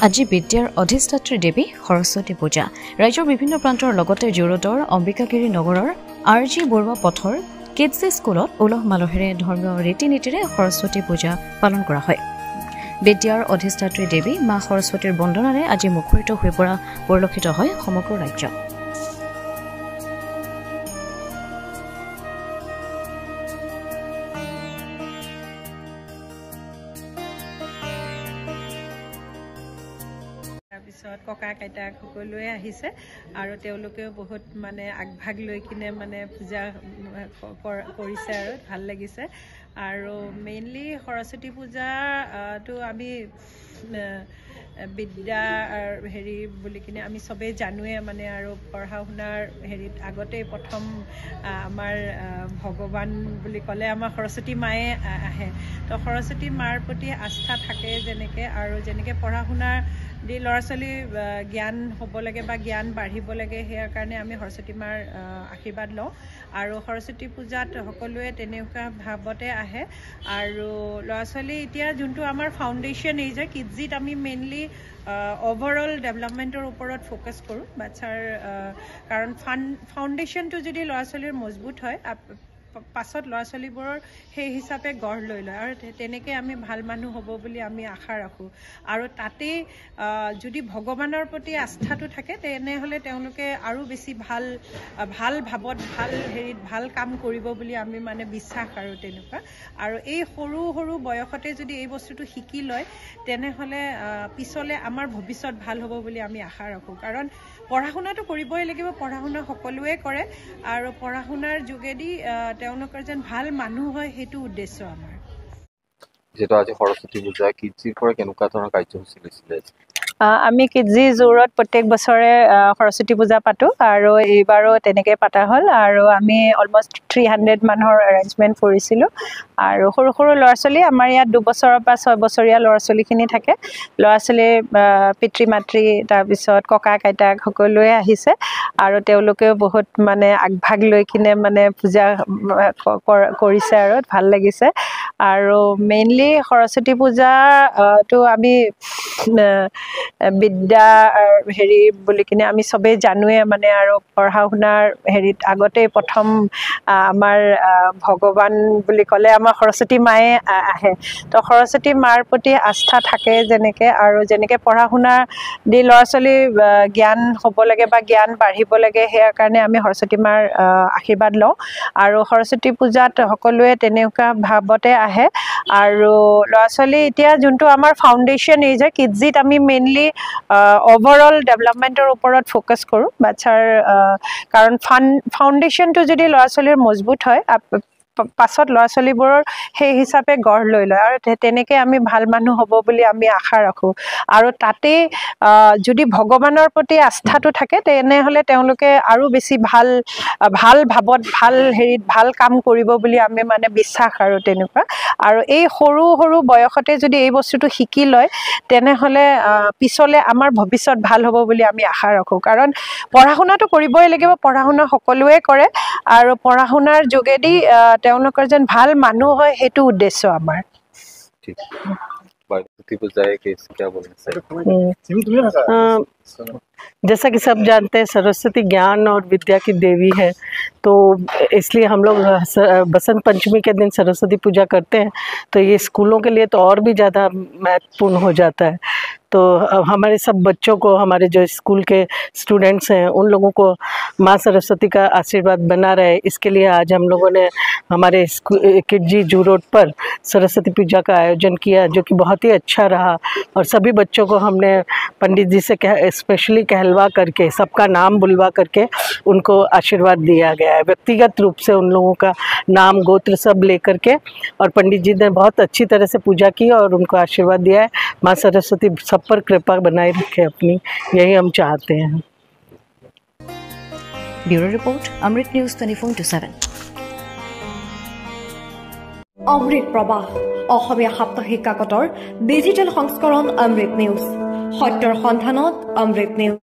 আজি বিদ্যাৰ অধিষ্ঠাত্ৰী দেৱী সৰস্বতী পূজা ৰাজ্যৰ বিভিন্ন প্ৰান্তৰ লগতে জোৰদৰ অম্বিকাগিৰি নগৰৰ RG বৰুৱা পথৰ কিডজি স্কুলত উলহ মালহেৰে ধৰ্মীয় ৰীতি-নীতিৰে সৰস্বতী পূজা পালন কৰা হয়। বিদ্যাৰ অধিষ্ঠাত্ৰী দেৱী মা সৰস্বতীৰ বন্দনাৰে আজি মুখৰিত হৈ পৰা পৰিলক্ষিত হয় সমগ্ৰ ৰাজ্য। তাৰপিছত ককা আইতাক সকলোৱে আহিছে আৰু তেওঁলোকেও বহুত মানে আগভাগ লৈ কিনে মানে পূজা কৰিছে আৰু ভাল লাগিছে। আৰু মেইনলি সৰস্বতী পূজাটো আমি বিদ্যা হেৰি বুলি কিনে আমি চবেই জানোৱে মানে আৰু পঢ়া শুনাৰ হেৰিত আগতে প্ৰথম আমাৰ ভগৱান বুলি ক'লে আমাৰ সৰস্বতী মায়ে আহে। তো সৰস্বতী মাৰ প্ৰতি আস্থা থাকে যেনেকৈ আৰু যেনেকৈ পঢ়া শুনাৰ দি ল'ৰা ছোৱালী জ্ঞান হ'ব লাগে বা জ্ঞান বাঢ়িব লাগে সেয়াৰ কাৰণে আমি সৰস্বতী মাৰ আশীৰ্বাদ লওঁ আৰু সৰস্বতী পূজাত সকলোৱে তেনেকুৱা ভাৱতে আহে। আৰু ল'ৰা ছোৱালী এতিয়া যোনটো আমাৰ ফাউণ্ডেশ্যন এই যে কিডজিত আমি মেইনলি অভাৰঅল ডেভেলপমেণ্টৰ ওপৰত ফ'কাছ কৰোঁ বাচ্ছাৰ কাৰণ ফাউণ্ডেশ্যনটো যদি ল'ৰা ছোৱালীৰ মজবুত হয় পাছত ল'ৰা ছোৱালীবোৰৰ সেই হিচাপে গঢ় লৈ লয় আৰু তেনেকৈ আমি ভাল মানুহ হ'ব বুলি আমি আশা ৰাখোঁ। আৰু তাতেই যদি ভগৱানৰ প্ৰতি আস্থাটো থাকে তেনেহ'লে তেওঁলোকে আৰু বেছি ভাল ভাৱত ভাল হেৰিত ভাল কাম কৰিব বুলি আমি মানে বিশ্বাস আৰু তেনেকুৱা। আৰু এই সৰু সৰু বয়সতে যদি এই বস্তুটো শিকি লয় তেনেহ'লে পিছলৈ আমাৰ ভৱিষ্যত ভাল হ'ব বুলি আমি আশা ৰাখোঁ। কাৰণ পঢ়া শুনাটো কৰিবই লাগিব, পঢ়া শুনা সকলোৱে কৰে আৰু পঢ়া শুনাৰ যোগেদি তেওঁলোকৰ যেন ভাল মানুহ হয় সেইটো উদ্দেশ্য আমাৰ। যেটা আজি সৰস্বতী পূজা কিডজিৰ পৰা কেনেকুৱা ধৰণৰ কাৰ্যসূচী লৈছিলে? আমি কিডজি জোৰত প্ৰত্যেক বছৰে সৰস্বতী পূজা পাতোঁ আৰু এইবাৰো তেনেকৈ পতা হ'ল আৰু আমি অলমষ্ট 300 মানুহৰ এৰেঞ্জমেণ্ট কৰিছিলোঁ। আৰু সৰু সৰু ল'ৰা ছোৱালী আমাৰ ইয়াত 2 বছৰৰ পৰা 6 বছৰীয়া ল'ৰা ছোৱালীখিনি থাকে। ল'ৰা ছোৱালী পিতৃ মাতৃ তাৰপিছত ককা আইতাক সকলোৱে আহিছে আৰু তেওঁলোকেও বহুত মানে আগভাগ লৈ কিনে মানে পূজা কৰিছে আৰু ভাল লাগিছে। আৰু মেইনলি সৰস্বতী পূজাটো আমি বিদ্যা হেৰি বুলি কিনে আমি চবেই জানোৱে মানে আৰু পঢ়া শুনাৰ হেৰিত আগতে প্ৰথম আমাৰ ভগৱান বুলি ক'লে আমাৰ সৰস্বতী মায়ে আহে। তো সৰস্বতী মাৰ প্ৰতি আস্থা থাকে যেনেকৈ আৰু যেনেকৈ পঢ়া শুনা দি ল'ৰা ছোৱালী জ্ঞান হ'ব লাগে বা জ্ঞান বাঢ়িব লাগে সেয়াৰ কাৰণে আমি সৰস্বতী মাৰ আশীৰ্বাদ লওঁ আৰু সৰস্বতী পূজাত সকলোৱে তেনেকুৱা ভাৱতে আহে। আৰু ল'ৰা ছোৱালী এতিয়া যোনটো আমাৰ ফাউণ্ডেশ্যন এই যে কিডজিত আমি মেইনলি অভাৰঅল ডেভেলপমেণ্টৰ ওপৰত ফ'কাছ কৰোঁ বাচ্ছাৰ কাৰণ ফাউণ্ডেশ্যনটো যদি ল'ৰা ছোৱালীৰ মজবুত হয় পাছত ল'ৰা ছোৱালীবোৰৰ সেই হিচাপে গঢ় লৈ লয় আৰু তেনেকৈ আমি ভাল মানুহ হ'ব বুলি আমি আশা ৰাখোঁ। আৰু তাতেই যদি ভগৱানৰ প্ৰতি আস্থাটো থাকে তেনেহ'লে তেওঁলোকে আৰু বেছি ভাল ভাৱত ভাল হেৰিত ভাল কাম কৰিব বুলি আমি মানে বিশ্বাস আৰু তেনেকুৱা। আৰু এই সৰু সৰু বয়সতে যদি এই বস্তুটো শিকি লয় তেনেহ'লে পিছলৈ আমাৰ ভৱিষ্যত ভাল হ'ব বুলি আমি আশা ৰাখোঁ। কাৰণ পঢ়া শুনাটো কৰিবই লাগিব, পঢ়া শুনা সকলোৱে কৰে আৰু পঢ়া শুনাৰ যোগেদি তেওঁলোকৰ যেন ভাল মানুহ হয় সেইটো উদ্দেশ্য আমাৰ। जैसा कि सब जानते हैं सरस्वती ज्ञान और विद्या की देवी है, तो इसलिए हम लोग बसंत पंचमी के दिन सरस्वती पूजा करते हैं। तो ये स्कूलों के लिए तो और भी ज़्यादा महत्वपूर्ण हो जाता है। तो हमारे सब बच्चों को, हमारे जो स्कूल के स्टूडेंट्स हैं उन लोगों को माँ सरस्वती का आशीर्वाद बना रहे, इसके लिए आज हम लोगों ने हमारे किडजी जू रोड पर सरस्वती पूजा का आयोजन किया जो कि बहुत ही अच्छा रहा। और सभी बच्चों को हमने पंडित जी से स्पेशली कहलवा करके सबका नाम बुलवा करके उनको आशीर्वाद दिया गया है। व्यक्तिगत रूप से उन लोगों का नाम गोत्र सब लेकर के और पंडित जी ने बहुत अच्छी तरह से पूजा की और उनको आशीर्वाद दिया है। माँ सरस्वती सब पर कृपा बनाए रखे अपनी, यही हम चाहते हैं। ब्यूरो रिपोर्ट, अमृत न्यूज़ 24/7। অমৃত প্ৰবাহ অসমীয়া সাপ্তাহিক কাকতৰ ডিজিটেল সংস্কৰণ অমৃত নিউজ, সত্যৰ সন্ধানত অমৃত নিউজ।